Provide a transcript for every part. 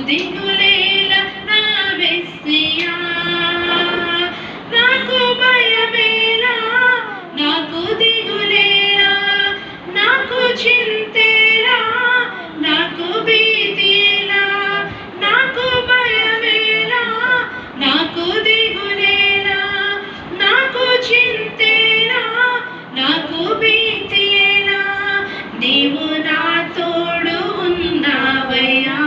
దిగులేల నా మెస్సియా, నాకు భయమేలా, నాకు దిగులేలా, నాకు చింతేలా, నాకు భీతిలా, నాకు భయమేలా, నాకు దిగులేలా, నాకు చింతేలా, నాకు భీతిలా, నీవు నా తోడు ఉన్నావయ్యా,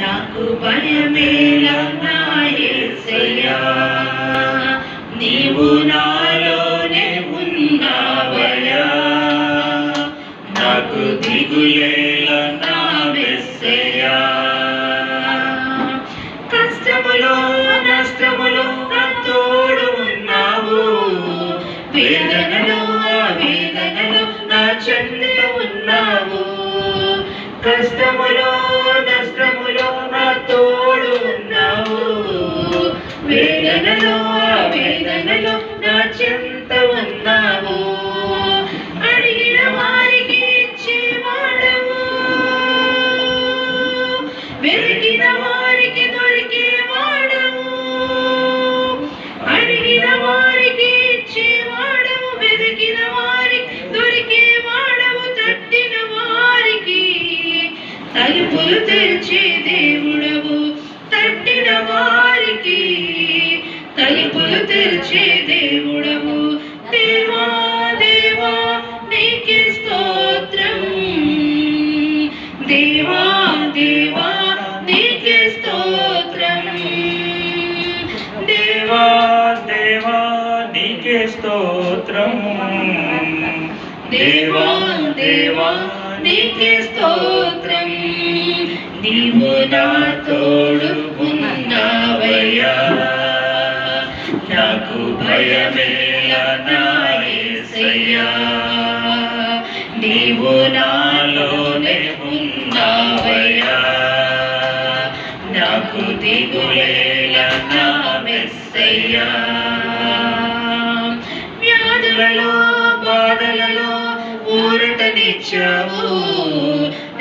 నాకు భయమేలా నా యేసయ్యా, నీవు నాలోనే ఉన్నావయ్యా, నాకు దిగులేలా నా మెస్సయ్యా. కష్టములో నష్టములో నా తోడు ఉన్నావు, వేదనలో వేదనలో నా చెంత ఉన్నావు, కష్టములో నష్టములో నా తోడు ఉన్నావు, వేదనలో వేదనలో నా చెంత ఉన్నావు, అడిగిన వారికి ఇచ్చేవాడవు, వెతికిన వారికి దొరికేవాడవు, అడిగిన వారికి ఇచ్చేవాడవు, వెతికిన వారికి దొరికేవాడవు, తట్టిన వారికి తలుపులు తెరిచే దేవుడవు, తట్టిన వారికి తలుపులు తెరిచే దేవుడవు. దేవా దేవా నీకే స్తోత్రం, దేవా దేవా నీకే స్తోత్రం, దేవా దేవా నీకే స్తోత్రం, దేవా దేవా నీకే స్తోత్రం, నీవు నా తోడు ఉన్నావయ్యా, నాకు భయమేలా నా యేసయ్యా, నీవు నాలోనే ఉన్నావయ్యా, నాకు దిగులేలా నా మెస్సయ్యా. వ్యాధులలో బాధలలో ఊరటనిచ్చావు,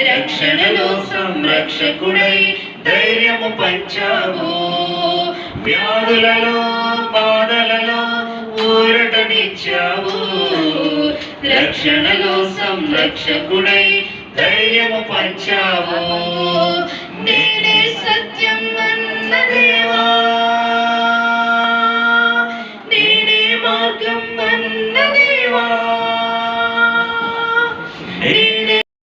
రక్షణలో సంరక్షకుడై ధైర్యము పంచావు, వ్యాధులలో బాధలలో ఊరటనిచ్చావు, రక్షణలో సంరక్షకుడై ధైర్యము పంచావు, నేనే సత్యం